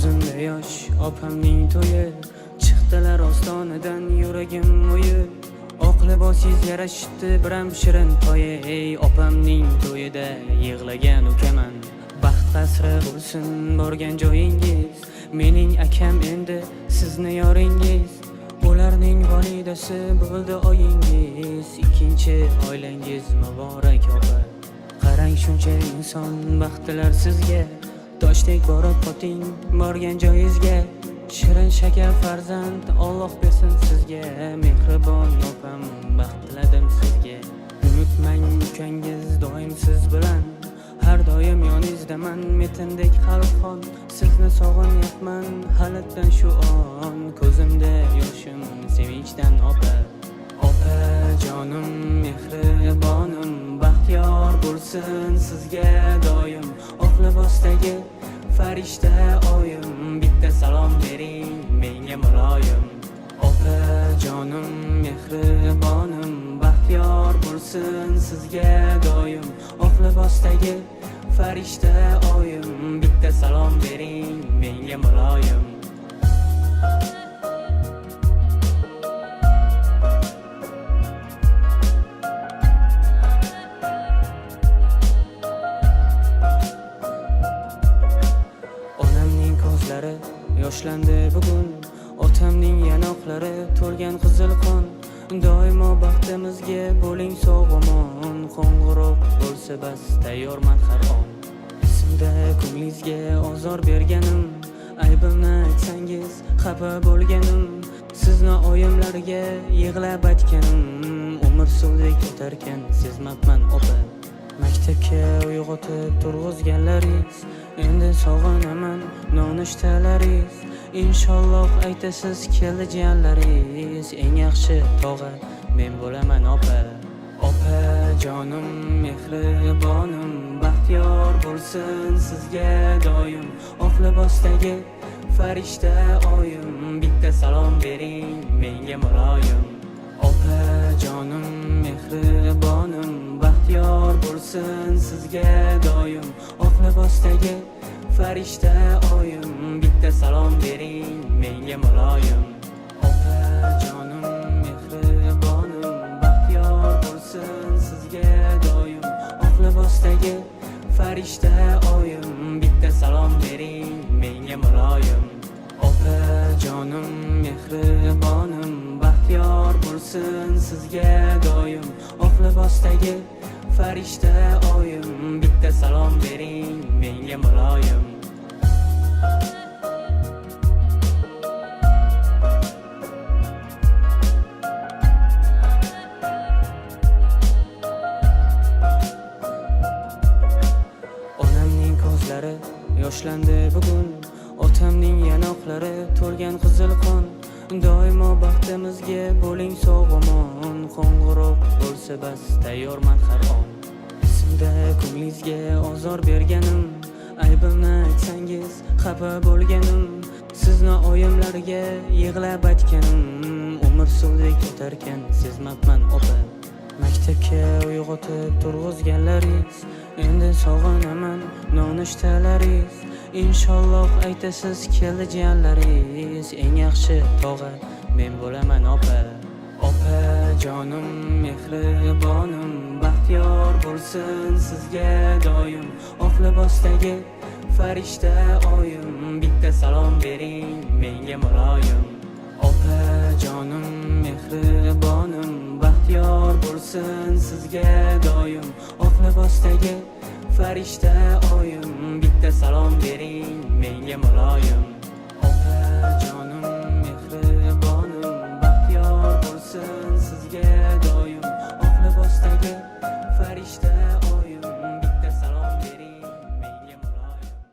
ko'zimda yosh opamning to'yi, chiqdilar ostonadan yuragim o'yib. Oq libosingiz yarashibdi biram shirin poyi, ey opamning to'yida yig'lagan ukaman. Baxt qasri bo'lsin borgan joyingiz, mening akam endi sizni yoringiz. Ularning volidasi bo'ldi oyingiz, ikkinchi oilangiz muborak opa. Qarang shuncha inson baxtlilar sizga, toshdek borib qoting borgan joyingizga. Shirin shakar farzand Alloh bersin sizga, mehribon opam baxt tiladim sizga. Unutmang ukangiz doim siz bilan, har doim yoningizdaman metindek qalbxon. Sizni sog'inyapman halitdan shu on, ko'zimda yoshim sevinchdan opa. Opa jonim mehribonim, baxtiyor bo'lsin sizga doim. Oq libosdagi farishta oyim, bitta salom bering menga muloyim. Opa jonim mehribonim, baxtiyor bo'lsin sizga doim. Oq libosdagi farishta oyim, bitta salom bering menga muloyim. Onamning ko'zlari yoshlandi bugun, otamning yanoqlari to'lgan qizil qon. Doimo baxtimizga bo'ling sog'-omon, qo'ng'iroq bo'lsa bas tayyorman har on. Esimda ko'nglingizga ozor berganim, aybimni aytsangiz xafa bo'lganim, sizni oyimlarga yig'lab aytganim, umr suvdek o'tarkan sezmabman opa. Maktabga uyg'otib turg'izganlaringiz, endi sog'inaman nonushtalaringiz. Inshaalloh aytasiz keldi jiyanlaringiz, eng yaxshi tog'a men bo'laman opa. Opa jonim mehribonim, baxtiyor bo'lsin sizga doim. Oq libosdagi farishta oyim, bitta salom bering menga muloyim. Opa jonim mehribonim, baxtiyor bo'lsin sizga doim. Oq libosdagi farishta oyim, bitta salom bering menga muloyim. Opa jonim mehribonim, baxtiyor bo'lsin sizga doim. Oq libosdagi farishta oyim, bitta salom bering menga muloyim. Opa jonim mehribonim, baxtiyor bo'lsin sizga doim. Oq libosdagi farishta oyim, bitta salom bering menga muloyim. Onamning ko'zlari yoshlandi bugun, otamning yanoqlari to'lgan qizil qon. Doimo baxtimizga bo'ling sog'-omon, qo'ng'iroq bo'lsa bas tayyorman har on. Esimda ko'nglingizga ozor berganim, aybimni aytsangiz xafa bo'lganim, sizni oyimlarga yig'lab aytganim, umr suvdek o'tarkan sezmabman opa. Maktabga uyg'otib turg'izganlaringiz, endi sog'inaman nonushtalaringiz. Inshaalloh aytasiz keldi jiyanlaringiz, eng yaxshi tog'a men bo'laman opa. Opa jonim mehribonim, baxtiyor bo'lsin sizga doim. Oq libosdagi farishta oyim, bitta salom bering menga muloyim. Opa jonim mehribonim, baxtiyor bo'lsin sizga doim. Oq libosdagi farishta oyim, bitta salom bering menga muloyim. Opa jonim mehribonim, baxtiyor bo'lsin sizga doim. Oq libosdagi farishta oyim, bitta salom bering menga muloyim.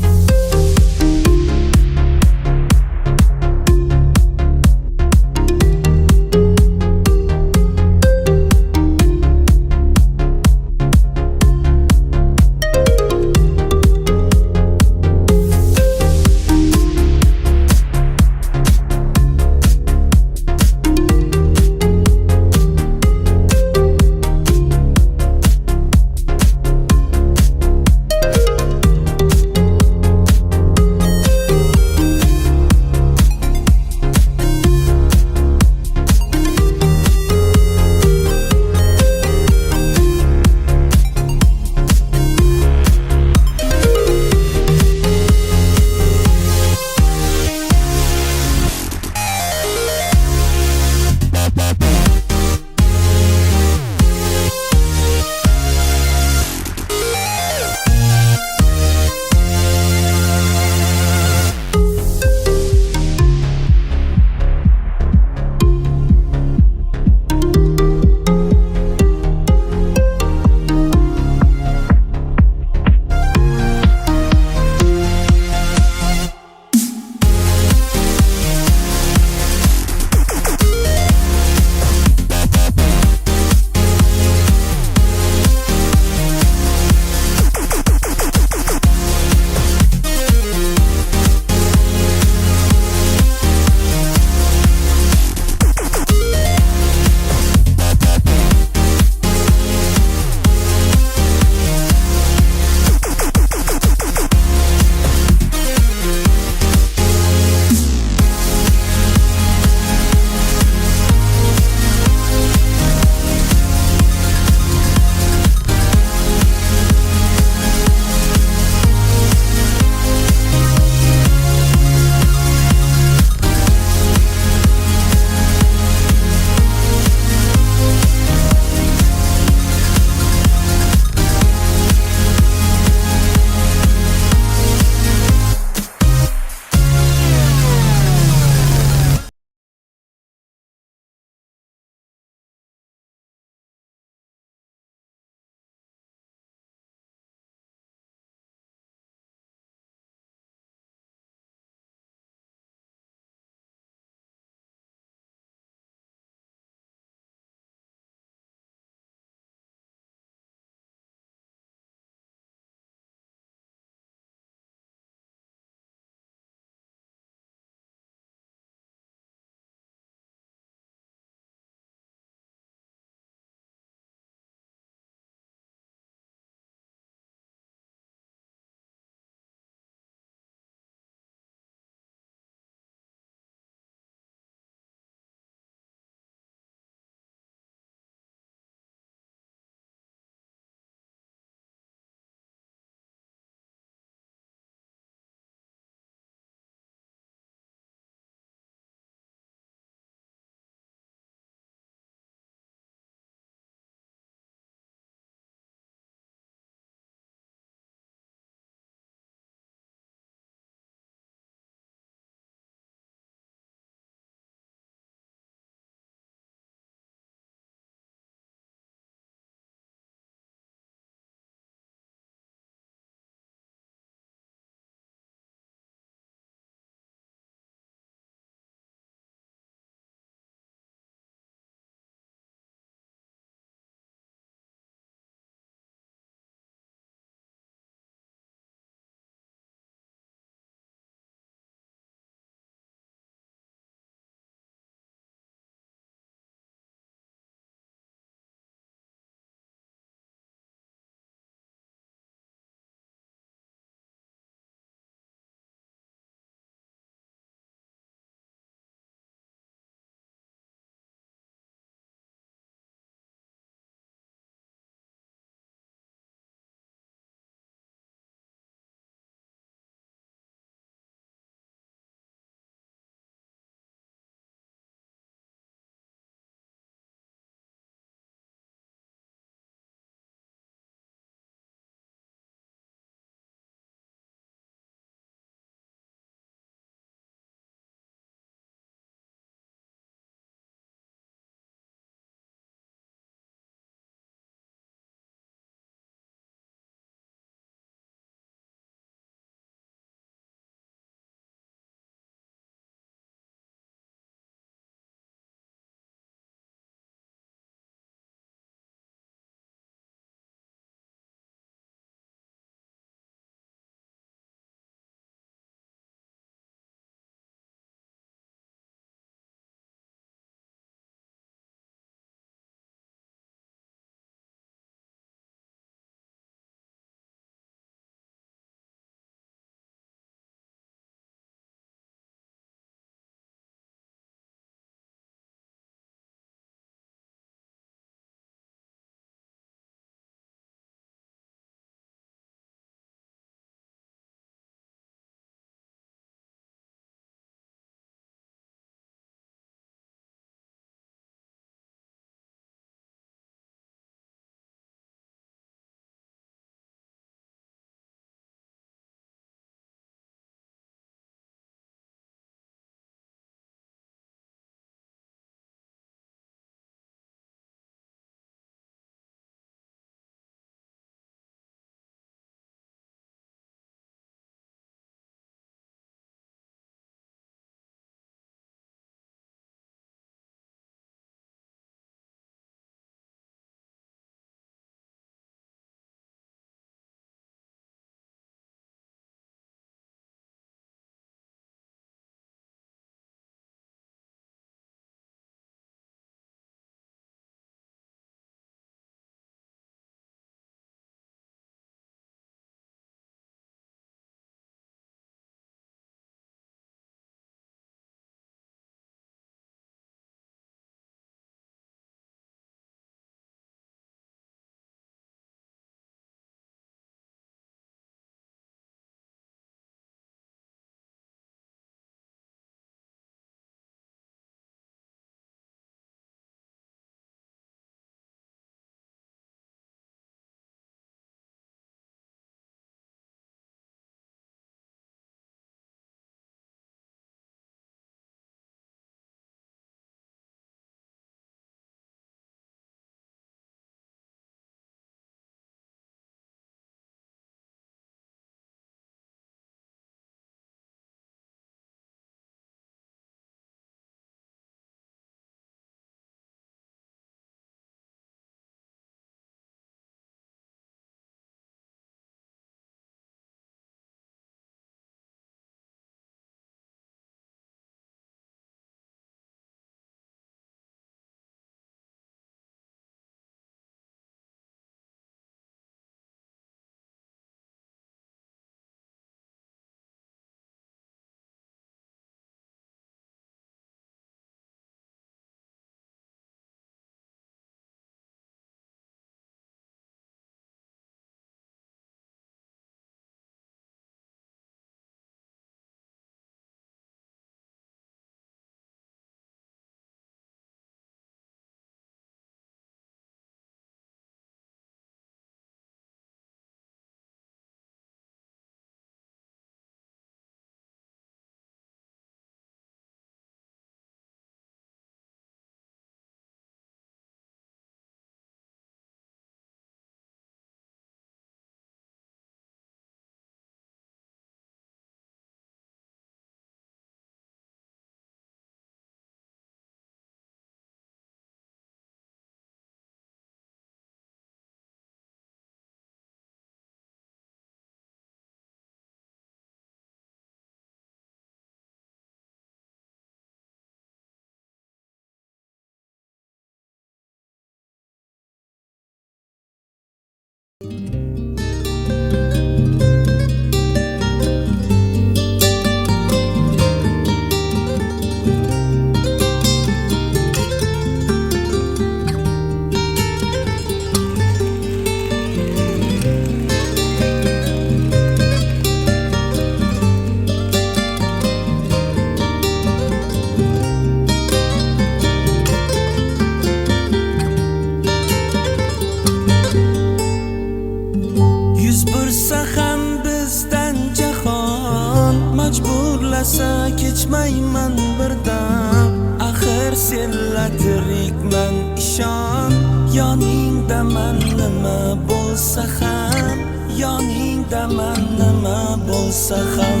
Yuz bursa ham bizdan jahon, majburlasa kechmayman birdam. Axir senla tirikman ishon, yoningda man nima bo'lsa ham, yoningda man nima bo'lsa ham.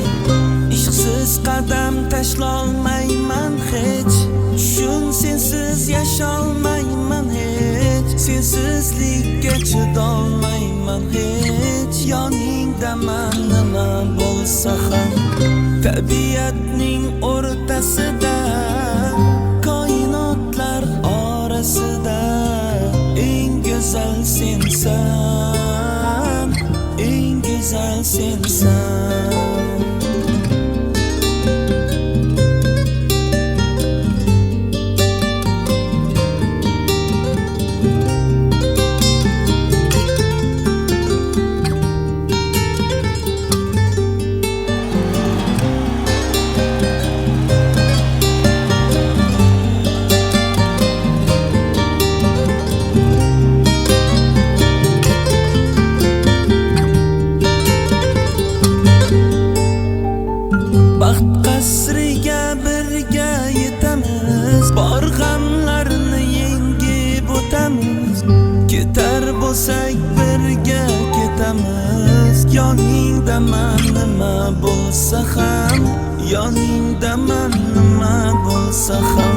Ishqsiz qadam tashlolmayman hech, tushun sensiz yasholmayman hech. Sensizlikka chidolmayman hech, yoningda man nima bo'lsa ham. Tabiatning o'rtasida, koinotlar orasida eng go'zal sensan, eng go'zal sensan. Baxt qasriga birga yetamiz, bor g'amlarni yengib o'tamiz. Ketar bo'lsak birga ketamiz, yoningda man nima bo'lsa ham, yoningda man nima bo'lsa ham.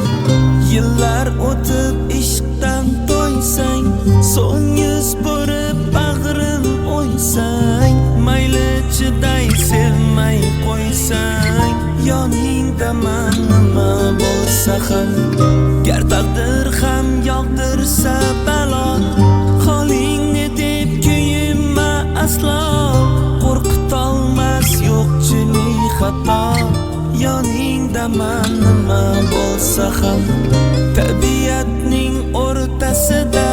Yillar o'tib ishqdan to'ysang, so'ng yuz burib bag'rin o'ysang, mayli chiday sevmay qo'ysang, yoningda man nima bo'lsa ham. Gar taqdir ham yog'dirsa balo, holingni deb kuyinma aslo. Qo'rqitolmas yo'qchilik xato, yoningda man nima bo'lsa ham. Tabiatning o'rtasida,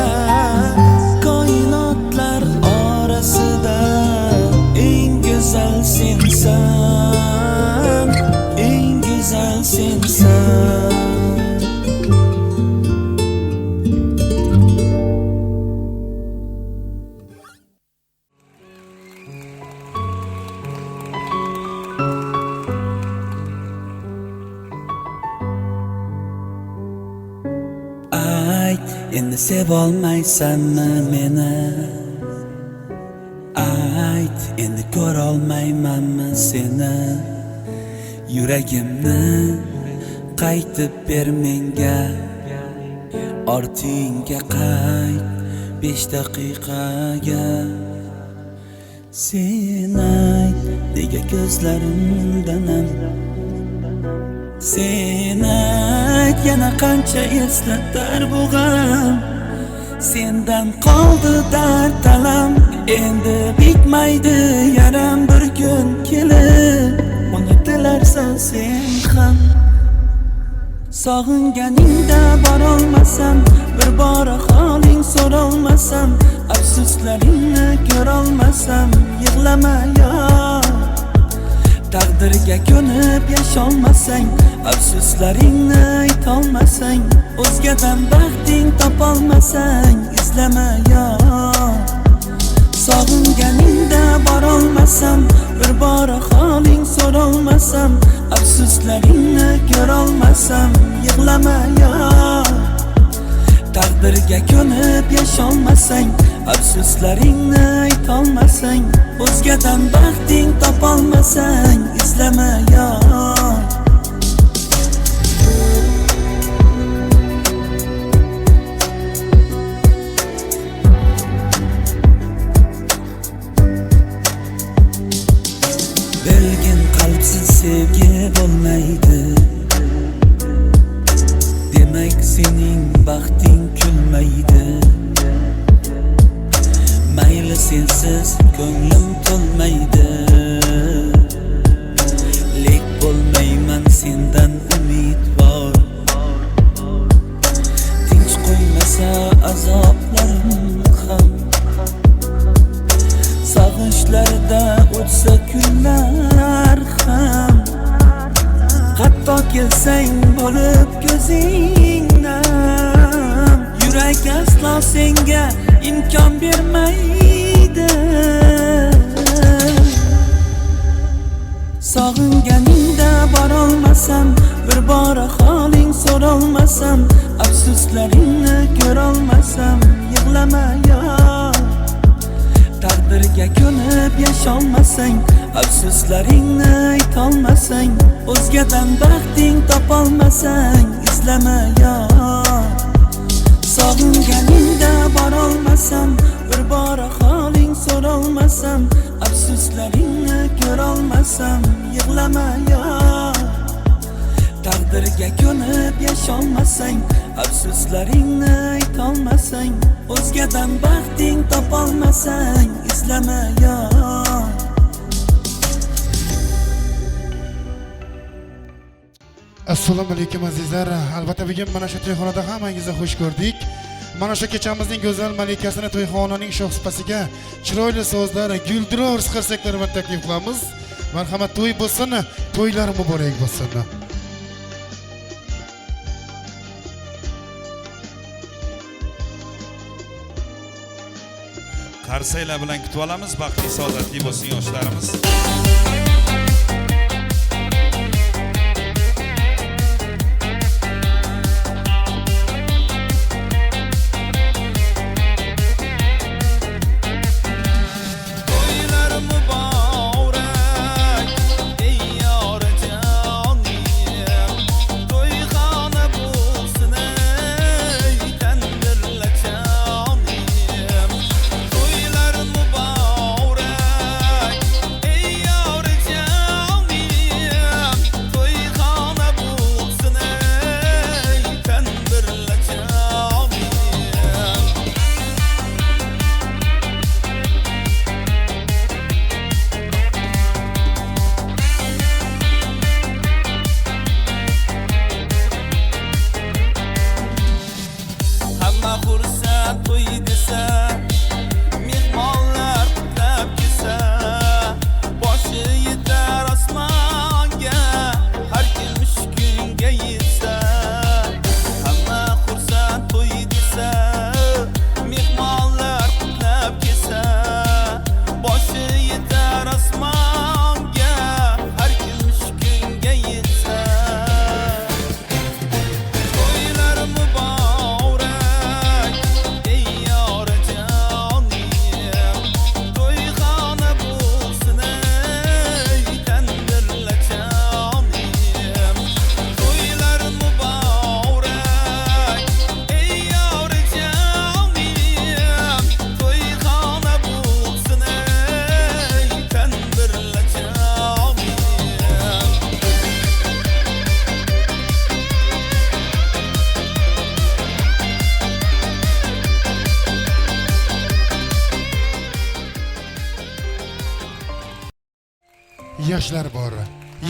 koinotlar orasida eng go'zal sensan, eng go'zal sensan. Ayt, endi sevolmaysanmi meni? Ayt, endi ko'rolmaymanmi seni? Yuragimni qaytib ber menga, ortingga qayt 5 daqiqaga. Sen ayt, nega ko'zlarimdanam? Sen ayt, yana qancha eslatar bu g'am? Sendan qoldi dard talam, endi bitmaydi yaram. Bir kun kelib unutilarsan sen ham. Sog'inganingda borolmasam, bir bora holing so'rolmasam, afsuslaringni ko'rolmasam, yig'lama yo'q. Taqdirga ko'nib yasholmasang, afsuslaringni aytolmasang, o'zgadan baxting topolmasang, izlama yo'q. Sog'inganingda borolmasam, bir bora holing so'rolmasam, afsuslaringni ko'rolmasam, yig'lama yo'q. Taqdirga ko'nib yasholmasang, afsuslaringni aytolmasang, o'zgadan baxting topolmasang, izlama yo'q. Belgin qalbsiz sevgi bo'lmaydi, demak sening baxting kulmaydi. Mayli sensiz ko'nglim to'lmaydi, lek bo'lmayman sendan umidvor. Tinch qo'ymasa azoblarim ham, sog'inchlarda o'tsa kunlar ham. Hatto kelsang bo'lib ko'zingdan, yurak aslo senga imkon bermaydi. olmasam, bir bora holing so'rolmasam, afsuslaringni ko'rolmasam, yig'lama yor. Taqdirga ko'nib yasholmasang, afsuslaringni aytolmasang, o'zgadan baxting topolmasang, izlama yor. Sog'inganingda borolmasam, bir bora holing so'rolmasam, afsuslaringni ko'rolmasam, yig'lama yor. Taqdirga ko'nib yasholmasang, afsuslaringni aytolmasang, o'zgadan baxting topolmasang, izlama yor. Assalomu alaykum azizlar. Albatta bugun mana shu to'yxonada hammangizni xush ko'rdik. Mana shu kechamizning go'zal malikasini to'yxonaning shohsupasiga chiroyli so'zlar, guldiroz qarsaklar bilan taklif qilamiz. Marhamat, to'y bo'lsin, to'ylar muborak bo'lsin. Qarsaylar bilan kutib olamiz, baxtli saodatli bo'lsin yoshlarimiz.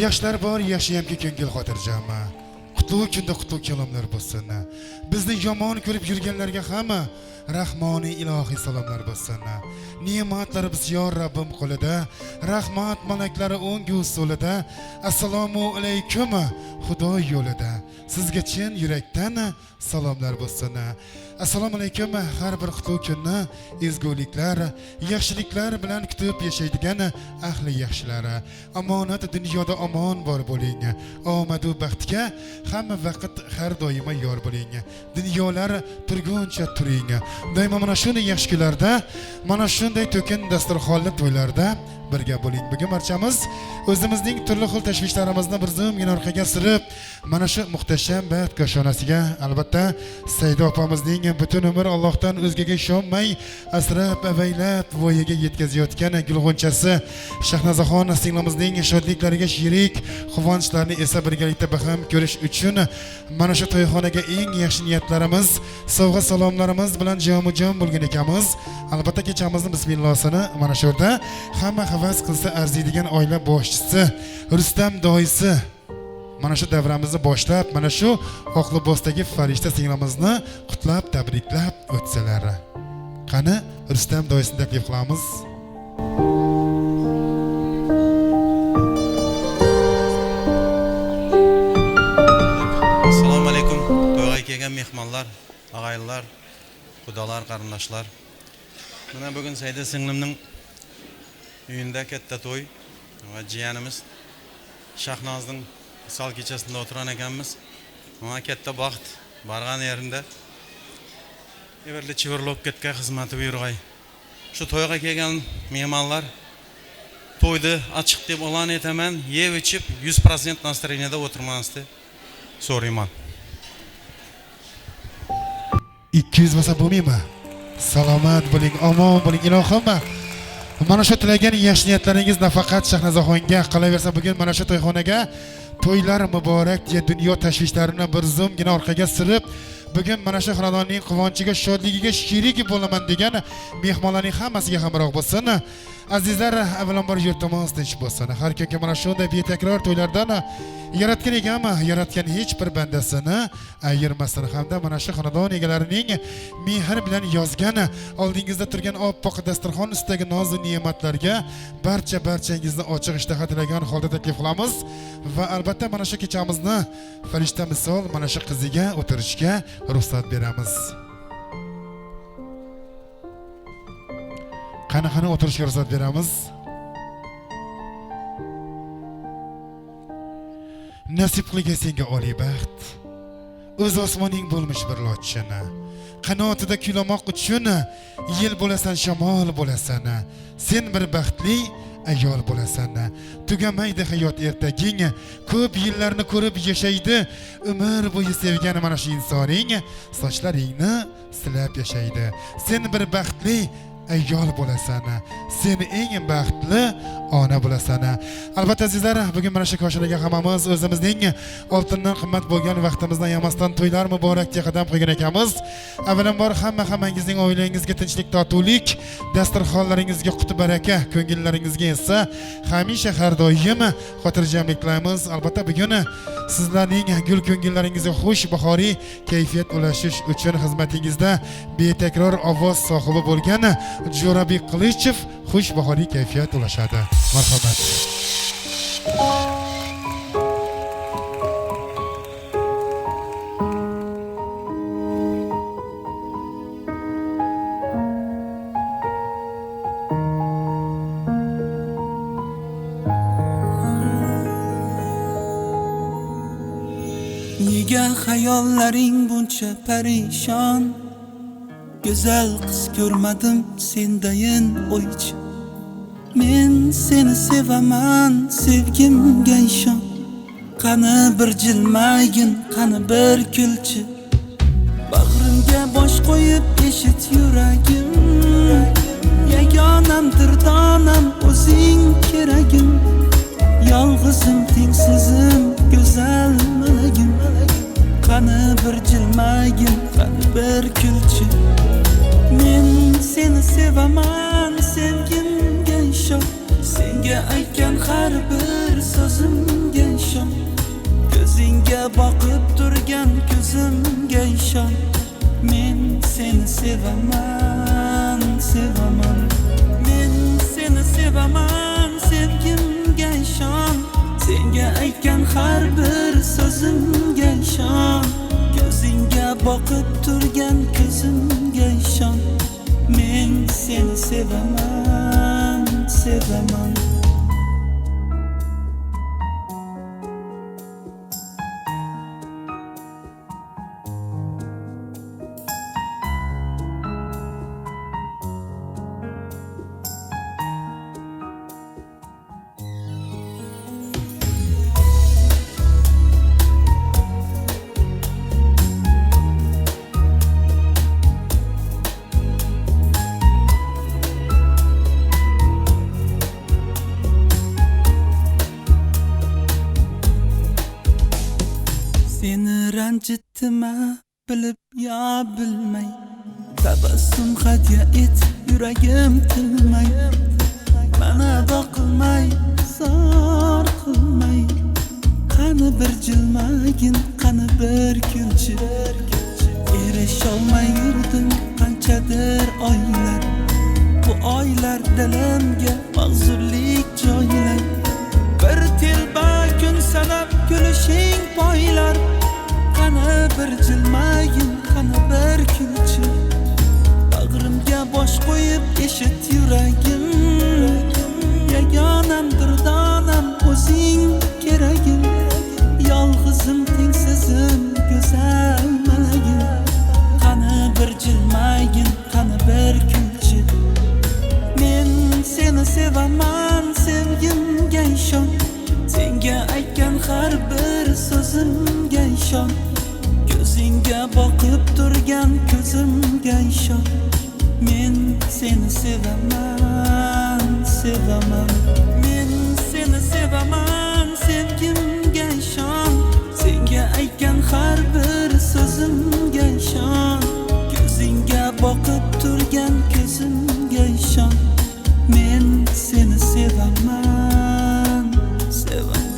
Yoshlar bor, yaxshiyamki ko'ngil xotirjam. Qutlug' kunda qutlug' kalomlar bo'lsin. Bizni yomon ko'rib yurganlarga ham rahmoniy ilohiy salomlar bo'lsin. Ne'matlar bisyor Rabbim qo'lida, rahmat malaklari o'ngu so'lida. Assalomu alaykum Xudo yo'lida. Sizga chin yurakdan salomlar bo'lsin. Assalomu alaykum. Har bir qutlug' kunni ezguliklar, yaxshiliklar bilan kutib yashaydigan ahli yaxshilar. Omonat dunyoda omon bor bo'ling. Omad va baxtga hamma vaqt har doimo yor bo'ling. Dunyolar turguncha turing. Doimo mana shunday yaxshi kunlarda, mana shunday to'kin dasturxonli to'ylarda birga bo'ling. Bugun barchamiz o'zimizning turli xil tashvishlarimizni bir zumgina orqaga surib, mana shu muhtasham baxt koshonasiga albatta Saida opamizning butun umr Allohdan o'zgaga ishonmay asrab avaylab voyaga yetkazayotgan gulg'unchasi Shahnozaxon singlimizning shodliklariga sherik quvonchlarini esa birgalikda baham ko'rish uchun mana shu to'yxonaga eng yaxshi niyatlarimiz, sovg'a salomlarimiz bilan jam-jam bo'lgan ekanmiz. Albatta kechamizni bismillosini mana shu yerda hamma havas qilsa arziydigan oila boshchisi Rustam doisi mana shu davramizni boshlab, mana shu Oqlibosdagi farishta singlimizni qutlab, tabriklab o'tsalar. Qani Rustam doisini taklif qilamiz. Assalomu alaykum. To'yga kelgan mehmonlar, og'aynilar, xudolar, qarindoshlar. Mana bugun Saida singlimning uyida katta to'y va jiyanimiz Shahnozning Sal kechasida o'tiran ekanmiz. Mana katta baxt bargan yerinde. Everli chivirlab ketgan xizmati buyurg'ay. Shu to'yga kelgan mehmonlar to'ydi açık deb e'lon etaman, yeb ichib 100% настроенияda o'tirmasdi. So'rayman. 200 bo'lsa bo'lmaymi? Salomat bo'ling, omon bo'ling ilohim. Mana shu tilagan yaxshi niyatlaringiz nafaqat Shahnazoxonga qolaversa, bugun mana shu to'yxonaga to'ylar muborak deya dunyo tashvishlarini bir zo'mgina orqaga surib, bugun mana shu xonadonning quvonchiga, shodligiga sherik bo'laman degan mehmonlarning hammasiga hamroh bo'lsin. Azizlar, avvalambor yurtimiz tinch bo'lsin. Har kunga mana shunday betakror to'ylardan yaratgan egami, yaratgan hech bir bandasini ayirmasin hamda mana shu xonadon egalarining mehr bilan yozgan oldingizda turgan oppoq dasturxon ustidagi noz va ne'matlarga barchangizni ochiq ishtaha tilagan holda taklif qilamiz va albatta mana shu kechamizni farishta misol mana shu qiziga o'tirishga ruxsat beramiz. Qanaqa o'tirishga ruxsat beramiz? Nasib qilgan senga oliy baxt. O'z osmoning bo'lmish bir lochini. Qanotida kulamoq uchun yil bo'lasan, shamol bo'lasan. Sen bir baxtli ayol bo'lasan. Tugamaydi hayot ertaging. Ko'p yillarni ko'rib yashaydi. Umr bo'yi sevgan mana shu insoning sochlaringni silab yashaydi. Sen bir baxtli ayol bo'lasan. Sen eng baxtli ona bo'lasan. Albatta azizlar, bugun mana shu koshinaga hammamiz o'zimizning oltindan qimmat bo'lgan vaqtimizdan yamasdan to'ylar muborakga qadam qo'ygan ekanmiz. Avvalambor hammangizning oilangizga tinchlik, totuvlik, dasturxonlaringizga qut baraka, ko'ngillaringizga esa hamisha har doim xotirjamlik tilaymiz. Albatta bugun sizlarning gul ko'ngillaringizga xush bahoriy kayfiyat ulashish uchun xizmatingizda betakror ovoz sohibi bo'lgan Jo'rabek Qilichev xush bahoriy kayfiyat ulashadi. Marhamat. Nega hayollaring buncha parishon? Güzel qiz ko'rmadim sendayin o'ychi. Men seni sevaman, sevgimga ishon. Qani bir jilmagin, qani bir kulchi. Bag'rimga bosh qo'yib eshit yuragim. Yagonamdir donam, o'zing keragim. Yolg'izim, tengsizim, go'zal malagim. Qani bir jilmagin, qani bir kulchi. Men seni sevaman, sevgimga ishon. Senga aytgan har bir so'zimga ishon. Ko'zingga boqib turgan ko'zimga ishon. Men seni sevaman, sevaman. Men seni sevaman, sevgimga ishon. Senga aytgan har bir so'zimga ishon. Ko'zingga boqib turgan ko'zimga ishon. Men seni sevaman, sevaman. Seni ranjitdimmi bilib ya bilmay. Tabassum hadya et yuragim tilmay. Mana boqilmay, zor qilmay. Qani bir jilmagin, qani bir kulchi. Erisholmay yurdim qanchadir oylar. Bu oylar dilimga mag'zurlik joylay. Bir telba kun sanab kulishing poylar. Qani bir jilmagin, qani bir kulchi. Bag'rimga bosh qo'yib eshit yuragim. Yagonamdir donam, o'zing keragim. sevaman sevgimga ishon, senga aytgan har bir so'zimga ishon, ko'zingga boqib turgan ko'zimga ishon. Men seni sevaman, sevaman. Men seni sevaman, sevgimga ishon, senga aytgan har bir so'zimga ishon, ko'zingga boqib turgan ko'zimga ishon. Men seni sevaman, sevaman.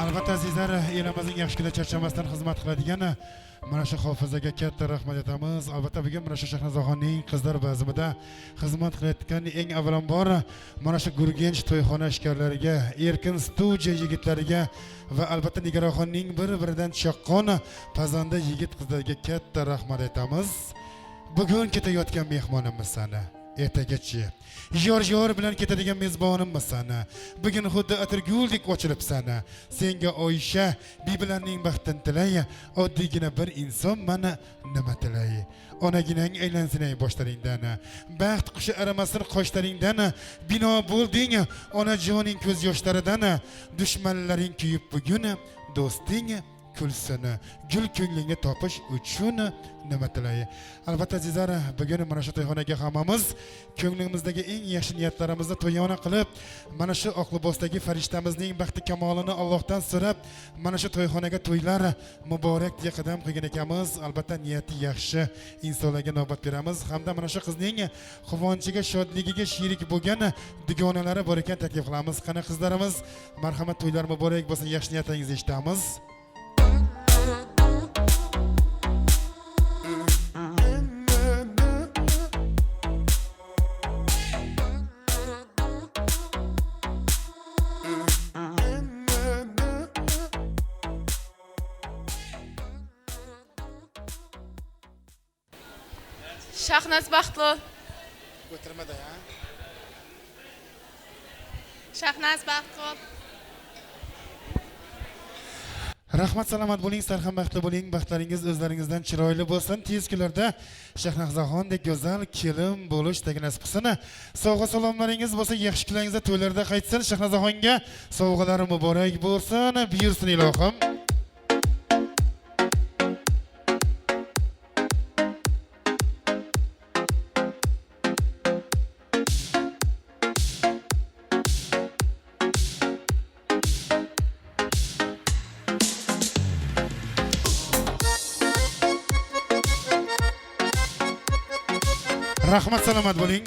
Albatta azizlar, elimizning yaxshi kunida charchamasdan xizmat qiladigan mana shu hofizaga katta rahmat aytamiz. Albatta bugun mana shu Shahnozaxonning qizlar bazmida xizmat qilayotgan eng avvalambor mana shu Gurgench to'yxona ishkorlariga, Erkin studiya yigitlariga va albatta Nigaroxonning bir-biridan chaqqon pazanda yigit qizlarga katta rahmat aytamiz. Bugun ketayotgan mehmonimiz sana. Ertagachi yor bilan ketadigan mezbonimiz sana. Bugun xuddi atirguldek ochilibsan. Senga Oysha bibilarning baxtini tilay, oddiygina bir inson mana nima tilay. Onaginang aylansin boshlaringdan, baxt qushi aramasin qoshlaringdan, bino bo'lding onajoning ko'z yoshlaridan, dushmanlaring kuyib bugun do'sting kulsin, gul ko'nglingni topish uchun nima tilay. Albatta azizlar, bugun mana shu to'yxonaga hammamiz ko'nglimizdagi eng yaxshi niyatlarimizni to'yona qilib, mana shu Oqlibosdagi farishtamizning baxti kamolini Allohdan so'rab, mana shu to'yxonaga to'ylar muborak deya qadam qo'ygan ekanmiz. Albatta niyati yaxshi insonlarga navbat beramiz hamda mana shu qizning quvonchiga, shodligiga sherik bo'lgan dugonalari bor ekan taklif qilamiz. Qani qizlarimiz, marhamat, to'ylar muborak bo'lsin, yaxshi niyatlaringizni eshitamiz. Shahnaz Baxtlo. O'tirmada, ha? Shahnaz Baxtlo. Rahmat, salomat bo'ling, sarham baxtli bo'ling, baxtlaringiz o'zlaringizdan chiroyli bo'lsin. Tez kunlarda Shahnazaxondek go'zal kelin bo'lish degan nasib qilsin. Sovg'a salomlaringiz bo'lsa, yaxshi kunlaringizda to'ylarda qaytsin. Shahnazaxonga sovg'alari muborak bo'lsin, buyursin ilohim. Rahmat, salomat bo'ling.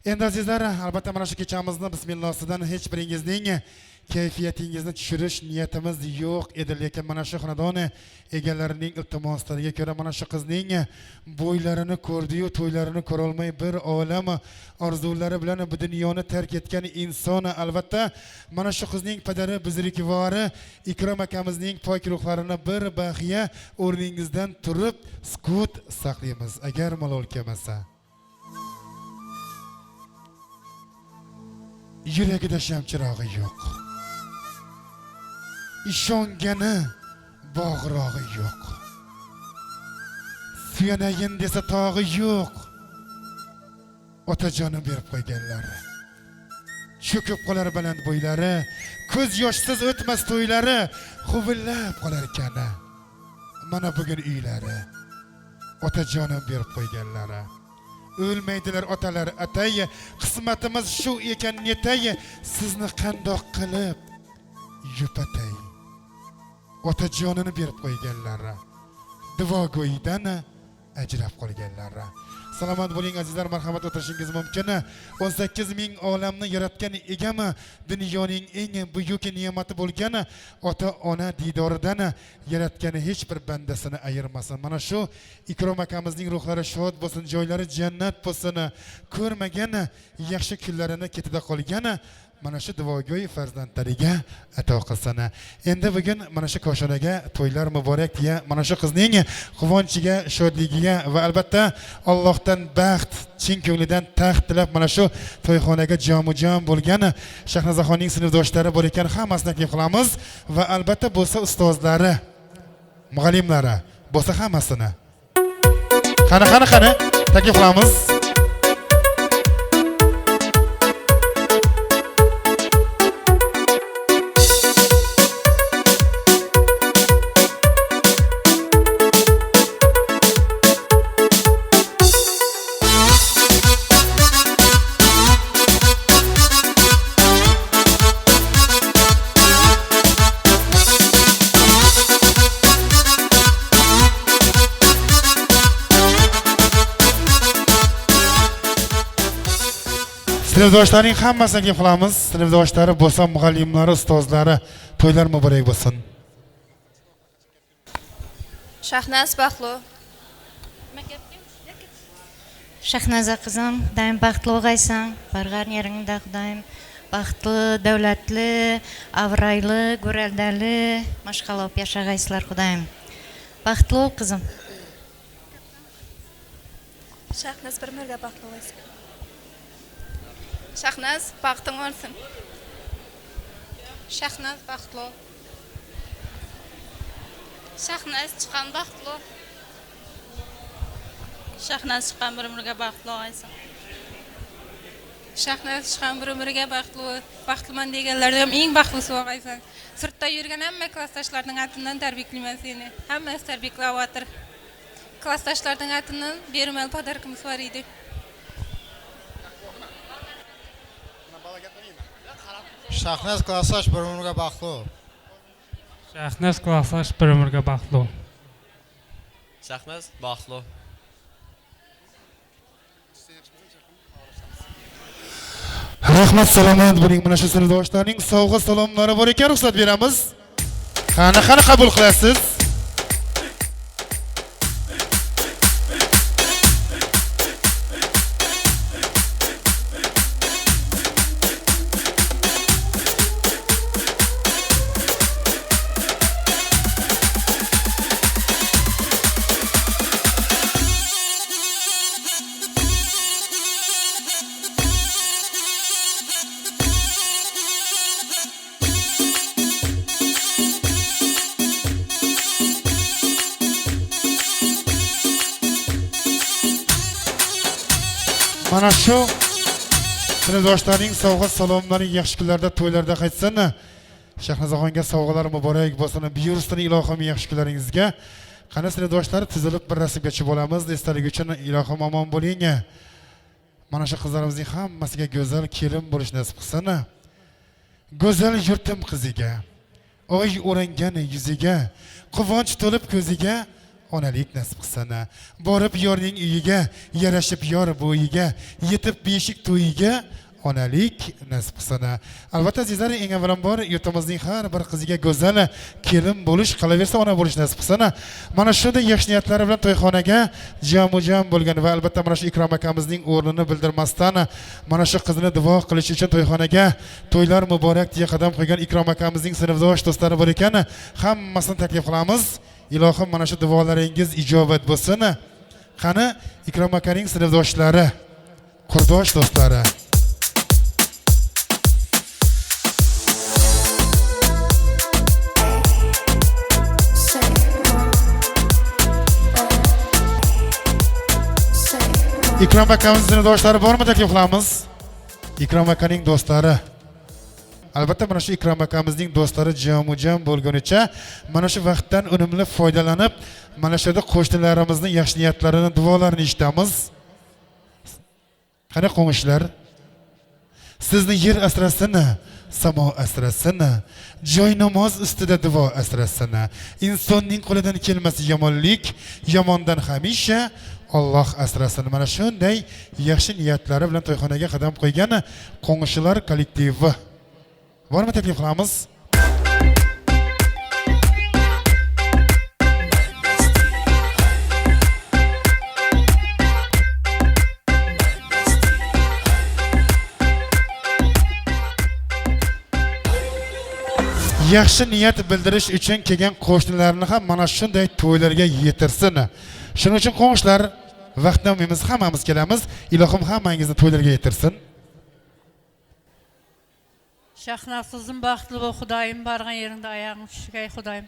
Endi azizlar, albatta mana shu kechamizni bismillahsidan hech biringizning kayfiyatingizni tushirish niyatimiz yo'q edi, lekin mana shu xonadon egalarining iltimoslariga ko'ra mana shu qizning bo'ylarini ko'rdi-yu, to'ylarini ko'ra olmay bir olam orzulari bilan bu dunyoni tark etgan inson, albatta mana shu qizning padari buzrukvori Ikrom akamizning pok ruhlarini bir baxiya o'rningizdan turib sukut saqlaymiz, agar malol kelmasa. Yuragida shamchirog'i yo'q. Ishongani bog'rog'i yo'q. Suyanayin desa tog'i yo'q. Otajonim berib qo'yganlar. Cho'kib qolar baland bo'ylari, ko'z yoshsiz o'tmas to'ylari, huvillab qolar ekan. Mana bugun uylari. Otajonim berib qo'yganlari. O'lmaydilar otalar atay, qismatimiz shu ekan netay, sizni qandoq qilib yupatay. Otajonini berib qo'yganlar, duogo'yidan ajrab qolganlar. Salomat bo'ling azizlar, marhamat o'tirishingiz mumkin. 18 ming olamni yaratgan egami, dunyoning eng buyuk ne'mati bo'lgan ota-ona didoridan yaratgan hech bir bandasini ayirmasin. Mana shu Ikrom akamizning ruhlari shod bo'lsin, joylari jannat bo'lsin. Ko'rmagan yaxshi kunlarini ketida qolgan mana shu duogo'y farzandlariga ato qilsin. Endi bugun mana shu koshonaga to'ylar muborak deya mana shu qizning quvonchiga, shodligiga va albatta Allohdan baxt, chin ko'nglidan taxt tilab mana shu to'yxonaga jomu-jam bo'lgan Shahnazaxonning sinfdoshlari bor ekan, hammasini taklif qilamiz va albatta bo'lsa ustozlari, muallimlari bo'lsa hammasini. Qani taklif qilamiz. Sinfdoshlarining hammasini qilamiz. Sinfdoshlari bo'lsa, muallimlari, ustozlari, to'ylar muborak bo'lsin. Shahnaz Baxtlo. Shahnaza qizim, daim baxtli o'g'aysan. Barg'ar yeringda Xudoyim baxtli, davlatli, avrayli, go'raldali, mashqalab yashag'aysizlar Xudoyim. Baxtli qizim. Shahnaz bir marta baxtli bo'lsin. Shahnaz baxting olsin. Shahnaz baxtli. Shahnaz chiqqan baxtli. Shahnaz chiqqan bir marta baxtli bo'lsin. Shahnaz chiqqan bir umriga baxtliman deganlarda ham eng baxtlisi bo'lg'aysan. Sirtda yurgan hamma klassdoshlarning atidan tabriklayman seni. Hammasi tabriklayotir. Klassdoshlarning atidan bermal podarkimiz bor edi. Shahnaz klassdosh bir umrga baxtli. Shahnaz klassdosh bir umrga baxtli. Shahnaz baxtli. Rahmat, salomat bo'ling. Mana shu sinfdoshlarning sovg'a salomlari bor ekan, ruxsat beramiz. Qani qabul qilasiz? Mana shu sinfdoshlarning sovg'a salomlari yaxshi kunlarda, to'ylarda qaytsin. Shahnazoxonga sovg'alar muborak bo'lsin. Buyursin ilohim yaxshi kunlaringizga. Qani sinfdoshlar tizilib bir rasmgacha bo'lamiz. Esdalik uchun ilohim omon bo'ling. Mana shu qizlarimizning hammasiga go'zal kelin bo'lish nasib qilsin. Go'zal yurtim qiziga, oy o'rangan yuziga, quvonch to'lib ko'ziga onalik nasib qilsin. Borib yorning uyiga, yarashib yor bo'yiga, yetib beshik to'yiga onalik nasib qilsin. Albatta azizlar, eng avvalambor yurtimizning har bir qiziga go'zal kelin bo'lish, qolaversa ona bo'lish nasib qilsin. Mana shunday yaxshi niyatlari bilan to'yxonaga jam bo'lgan va albatta mana shu Ikrom akamizning o'rnini bildirmasdan mana shu qizni duo qilish uchun to'yxonaga to'ylar muborak deya qadam qo'ygan Ikrom akamizning sinfdosh do'stlari bor ekan. Hammasini taklif qilamiz. Ilohim mana shu duolaringiz ijobat bo'lsin. Qani Ikrom akaning sinfdoshlari, qurdosh do'stlari. Ikrom akamizning sinfdoshlari bormi, taklif qilamiz? Ikrom akaning do'stlari. Albatta mana shu Ikrom akamizning do'stlari jam bo'lgunicha mana shu vaqtdan unumli foydalanib, mana shu yerda qo'shnilarimizning yaxshi niyatlarini, duolarini eshitamiz. Qani qo'mishlar? Sizni yer asrasin, samo asrasin, joy namoz ustida duo asrasin. Insonning qo'lidan kelmas yomonlik, yomondan hamisha Alloh asrasin. Mana shunday yaxshi niyatlari bilan to'yxonaga qadam qo'ygan qo'ng'ishlar kollektivi. Bormi, taklif qilamiz? Yaxshi niyat bildirish uchun kelgan qo'shnilarni ham mana shunday to'ylarga yetirsin. Shuning uchun qo'shnilar, vaqtdan olmaymiz, hammamiz kelamiz. Ilohim hammangizni to'ylarga yetirsin. Shahnazsizim baxtli bo'l, Xudoyim bargan yerinde ayağın tushgay, Xudoyim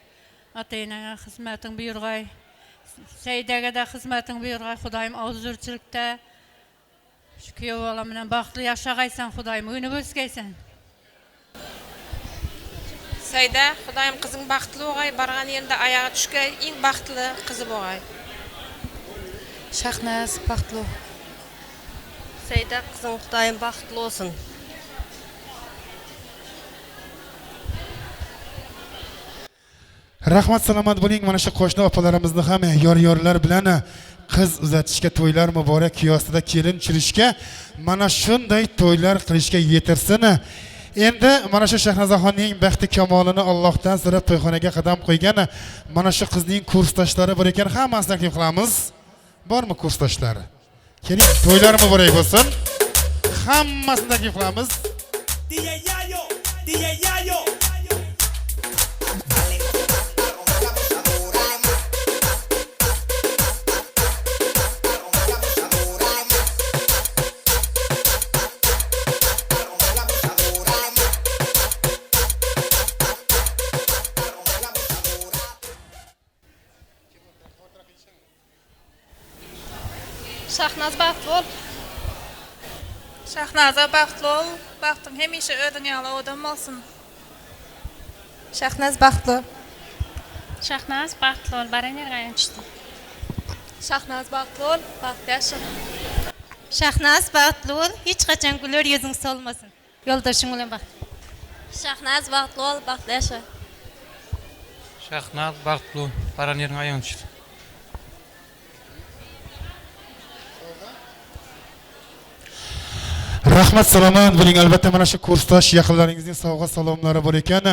ata-enangga xizmating buyurgay. Saydaga da xizmating buyurgay, Xudoyim ozurchilikda shu kuyov bolam bilan baxtli yashagaysan, Xudoyim o'yni o'sgaysan. Sayda, Xudoyim qizing baxtli bo'lgay, bargan yerinde ayağı tushgay, eng baxtli qizi bo'lgay. Shahnaz baxtli. Sayda qizing Xudoyim baxtli olsun. Rahmat, salomat bo'ling. Mana shu qo'shni opalarimizni ham yor-yorlar bilan qiz uzatishga, to'ylar muborak kiyosida kelin chirishga, mana shunday to'ylar qilishga yetirsin. Endi mana shu Shahnazoxonning baxti kamolini Allohdan so'rab to'yxonaga qadam qo'ygan mana shu qizning kursdoshlari bor ekan, hammasini taklif qilamiz. Bormi kursdoshlari? Keling, to'ylar muborak bo'lsin. Hammasini taklif qilamiz. Shahnaz baxtli bo'l. Şahnaza baxtlı ol, baxtın həmişə ödün yalı odam olsun. Şahnaz baxtlı. Şahnaz baxtlı ol, baran yerga ayonchdi. Şahnaz baxtlı ol, baxt yaşa. Şahnaz baxtlı ol, hech qachon güler yuzing solmasin. Yo'ldoshing bilan baxt. Şahnaz baxtlı ol, baxt yaşa. Shahnaz baxtli ol, baran yerga ayonchdi. Rahmat salomat bo'ling. Albatta mana shu kursdosh yaqinlaringizning sovg'a salomlari bor ekan.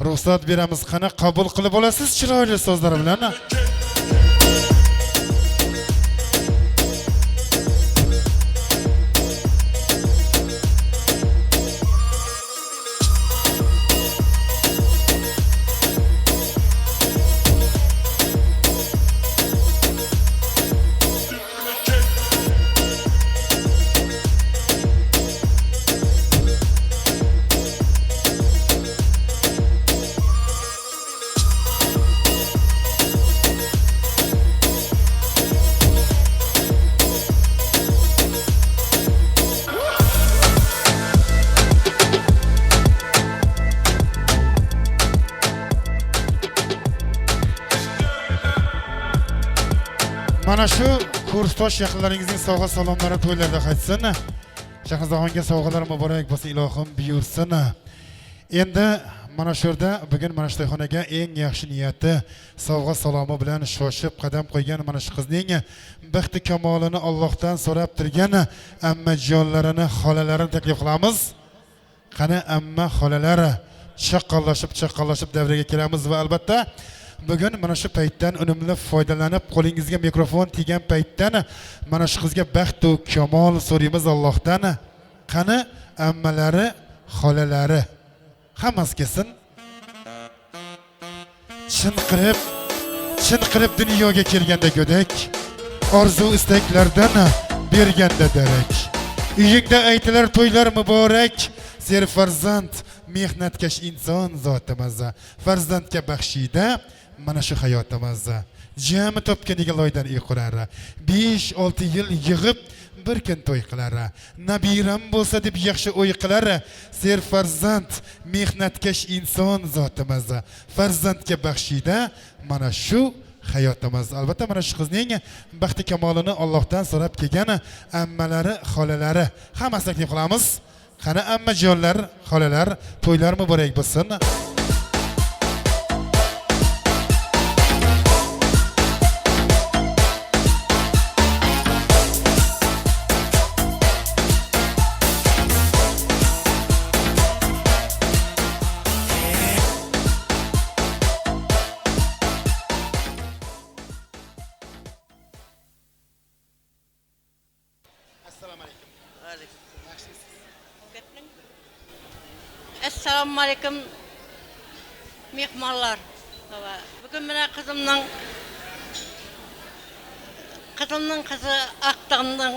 Ruxsat beramiz. Qani qabul qilib olasiz chiroyli so'zlar bilan. Mana shu kursdosh yaqinlaringizning sovg'a salomlari to'ylarda qaytsin. Shahnozaxonga sovg'alar muborak bo'lsin, ilohim buyursin. Endi mana shu yerda bugun mana shu to'yxonaga eng yaxshi niyati sovg'a salomi bilan shoshib qadam qo'ygan mana shu qizning baxti kamolini Allohdan so'rab turgan ammajonlarini, xolalarini taklif qilamiz. Qani amma xolalari chaqqonlashib davraga kelamiz va albatta bugun mana shu paytdan unumli foydalanib qo'lingizga mikrofon tegan paytdan mana shu qizga baxt va kamol so'raymiz Allohdan. Qani ammalari, xolalari hammasi kelsin. Chinqirib dunyoga kelganda go'dak, orzu istaklardan berganda darak. Uyingda aytilar to'ylar muborak, ser farzand, mehnatkash inson zotimiz. Farzandga baxshida mana shu hayotimiz. Jami topganiga loydan uy 5-6 yil yig'ib bir kun to'y qilar. Nabiram bo'lsa deb yaxshi o'y qilar. Ser farzand, mehnatkash inson zotimiz. Farzandga baxshida mana shu hayotimiz. Albatta mana shu qizning baxti kamolini Allohdan so'rab kelgan ammalari, xolalari hammasini taklif qilamiz. Qani ammajonlar, xolalar, to'ylar muborak bo'lsin. Assalomu alaykum mehmonlar. Bugün mena qizimning qizi Aqtağımning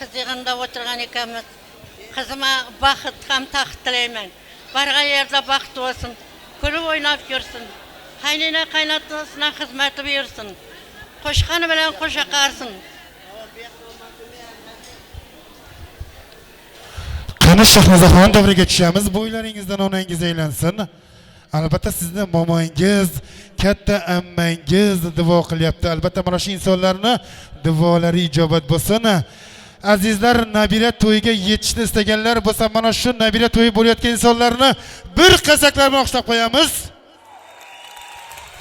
qizig'inda o'tirgan ekanmiz. Qizima baxt ham taxt tilayman. Bargan yerda baxt bo'lsin. Kulib o'ynab yursin. Qaynina qaynotasining xizmati bersin. Qo'shqani bilan qo'sha qarsin. Qani Shahnozaxon davriga tushamiz. Bo'ylaringizdan onangiz aylansin. Albatta sizni momongiz, katta ammangiz duo qilyapti. Albatta mana shu insonlarni duolari ijobat bo'lsin. Azizlar, nabira to'yiga yetishni istaganlar bo'lsa, mana shu nabira to'yi bo'layotgan insonlarni bir qasaklar bilan olqishlab qo'yamiz.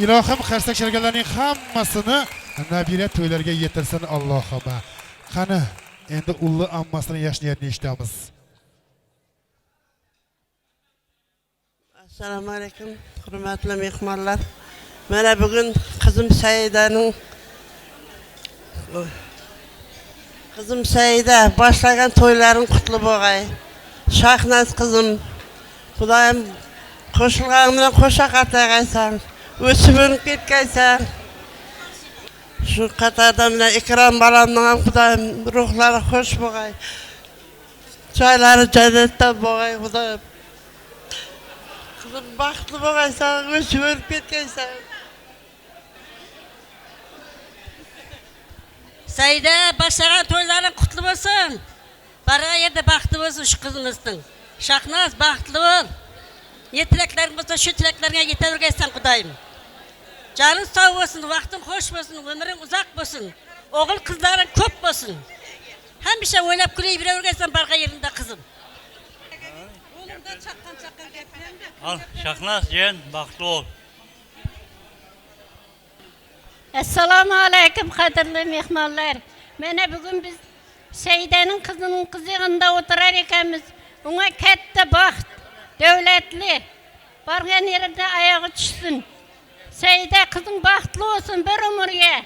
Ilohim qarsak sharganlarning hammasini nabira to'ylarga yetirsin Allohim. Qani endi ulli ammasini yaxshi niyatni eshitamiz. Assalomu alaykum, hurmatli mehmonlar. Mana bugun qizim Saida boshlagan to'ylaring qutlu bo'lg'ay. Shahnaz qizim, Xudoyim qo'shilgan bilan qo'sha qatag'aysan, o'sib o'nib ketkaysan. Shu qatorda bilan Ikrom bolamning ham Xudoyim ruhlari xush bo'lg'ay. Joylari jannatda bo'lg'ay Xudoyim. Qizim baxtli bo'lgaysan, o'sib o'nib ketkaysan. Saida boshlagan to'ylaring qutlu bo'lsin. Bargan yerde baxtlı olsun şu kızımızın. Şahnaz baxtlı ol. Ne tileklerin olsa şu tileklerine yetebilirsen Kudayım. Canın sağ olsun, vaktin hoş olsun, ömrün uzak olsun. Oğul kızların köp olsun. Hem bir şey oynap güleyi bir öğrensen barga yerinde kızım. Al Şahnaz yen baxtlı ol. Assalamu alaikum qadrli mehmonlar. Mana bugun biz Seyde'nin kızının yanında oturar ekemiz. Ona katta baxt, devletli. Bargan yerinde ayağı düşsün. Seyde kızın baxtlı olsun bir ömürge.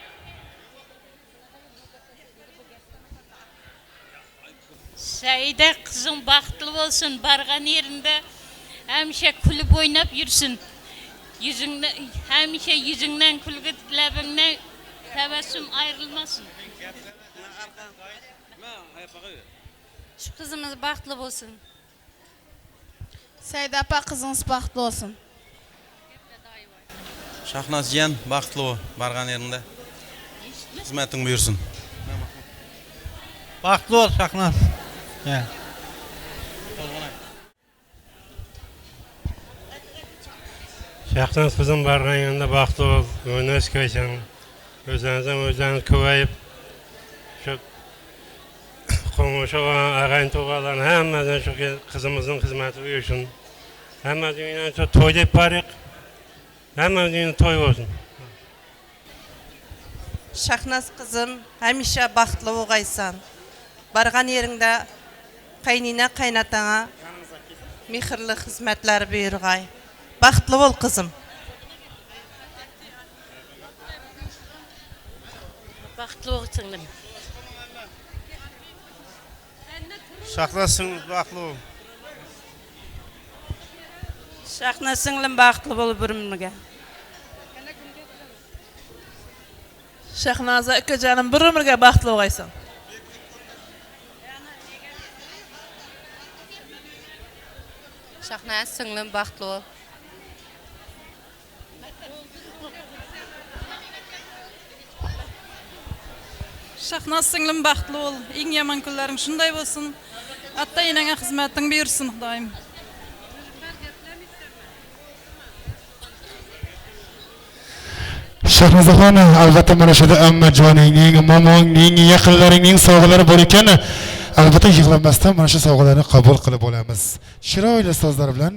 Seyde kızın baxtlı olsun, bargan yerinde hemşe kulüp oynap yürüsün. Hemşe yüzünden, kulüp lebinden tebessüm ayrılmasın. Şu kızımız baxtlı olsun. Seyda apa kızınız baxtlı olsun. Şahnaz yen baxtlı ol, bargan yerinde. Hizmetin buyursun. Baxtlı ol Şahnaz. Gel. Şahnaz kızım bargan yerinde baxtlı ol. Öynəş köysən. Özünüz kuvayıp. Şu komşu olan ağayın toğaların həmmədən şu kızımızın hizmeti buyursun. Həmmədən şu toyda parik. Həmmədən toy olsun. Şahnaz kızım, hemşe baxtlı olgaysan. Bargan yerinde kaynina kaynatana mihirli hizmetler buyurgay. Baxtlı ol kızım. Baxtlı ol singlim. Şahnaz'sın baxtlı ol. Şahnaz singlim baxtlı ol birimge. Şahnaza iki canım bir ömürge baxtlı olgaysan. Şahnaz singlim baxtlı ol. Şahnaz singlim baxtlı ol. İň yaman kunlaryň şunday bolsun. Atta ýene hizmetin buyursun Hudaýym. Shahnozaxon, albatta mana shunda amma joningning, momongning, yaqinlaringning sovg'alari bor ekan, albatta yig'lamasdan mana shu sovg'alarni qabul qilib olamiz. Chiroyli so'zlar bilan.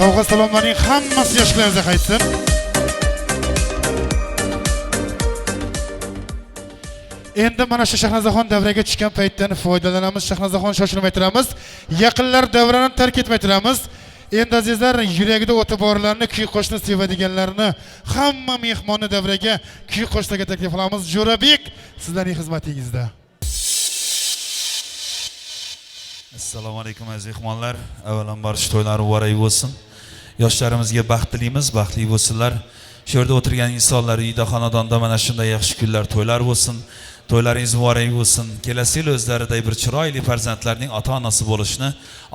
Sovg'a salomlarning hammasi yoshlarga qaytsin. Endi mana shu Shahnozaxon davraga tushgan paytdan foydalanamiz. Shahnozaxon shoshilmay turamiz. Yaqinlar davrani tark etmay turamiz. Endi azizlar, yuragida o'ti borlarni, kuy qo'shni sevadiganlarni, hamma mehmonni davraga kuy qo'shniga taklif qilamiz. Jo'rabek, sizlarning xizmatingizda. Assalomu alaykum aziz mehmonlar. Avvalambor shu to'ylar muborak bo'lsin. Yoshlarimizga baxt tilaymiz, baxtli bo'lsinlar. Shu yerda o'tirgan insonlar uyda, xonadonda mana shunday yaxshi kunlar, to'ylar bo'lsin. To'ylaringiz muborak bo'lsin. Kelasi yil o'zlariday bir chiroyli farzandlarning ota-onasi bo'lishni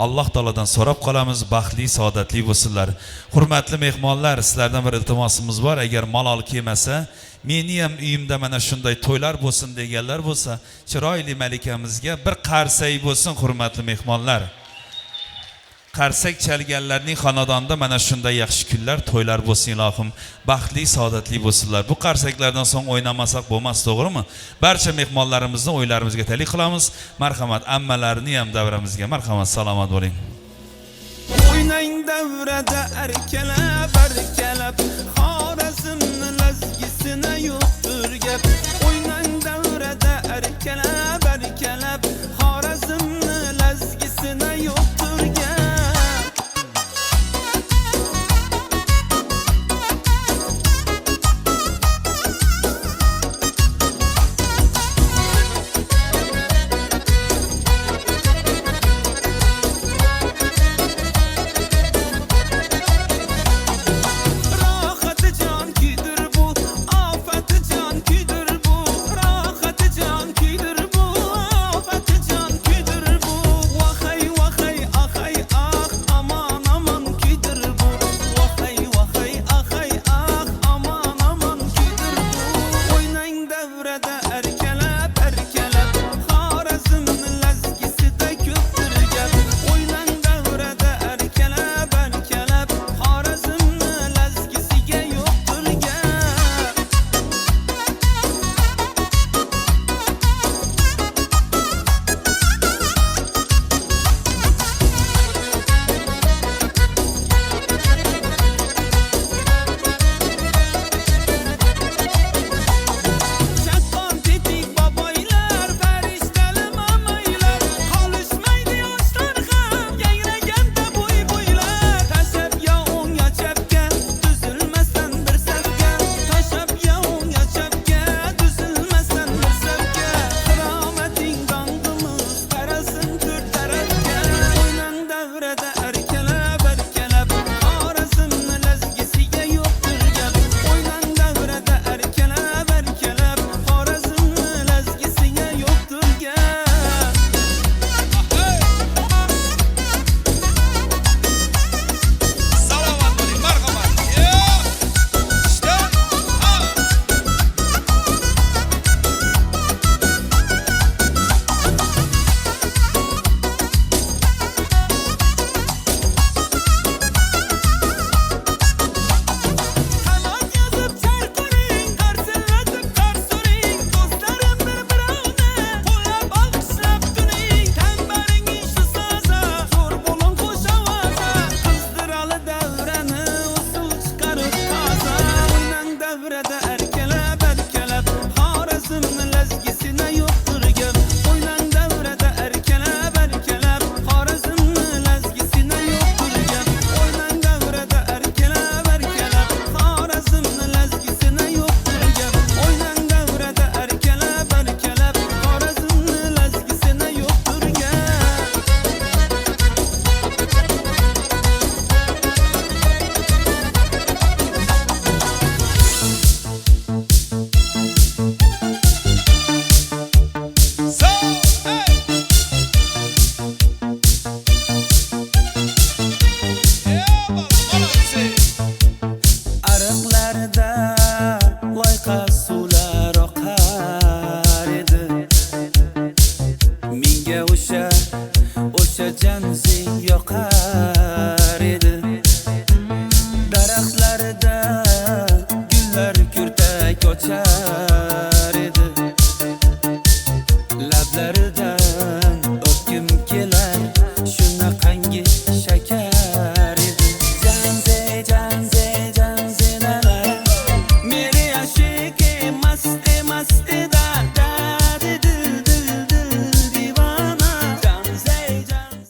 Alloh taoladan so'rab qolamiz. Baxtli, saodatli bo'lsinlar. Hurmatli mehmonlar, sizlardan bir iltimosimiz bor. Agar malol kelmasa, meni ham uyimda mana shunday to'ylar bo'lsin deganlar bo'lsa, chiroyli malikamizga bir qarsak bo'lsin, hurmatli mehmonlar. qarsak chalganlarning xonadonida mana shunday yaxshi kunlar, to'ylar bo'lsin ilohim, baxtli, saodatli bo'lsinlar. Bu qarsaklardan so'ng o'ynamasak bo'lmas, to'g'rimi? Barcha mehmonlarimizni o'ylarimizga talik qilamiz. Marhamat, ammalarni ham davramizga marhamat, salomat bo'ling. O'ynang davrada erkalab erkalab, Xorazmni lazgisini yo'qdir gap. O'ynang davrada erkalab erkalab, Xorazmni lazgisini yo'qdir gap. Lablaridan o'pkim kelar, shunaqangi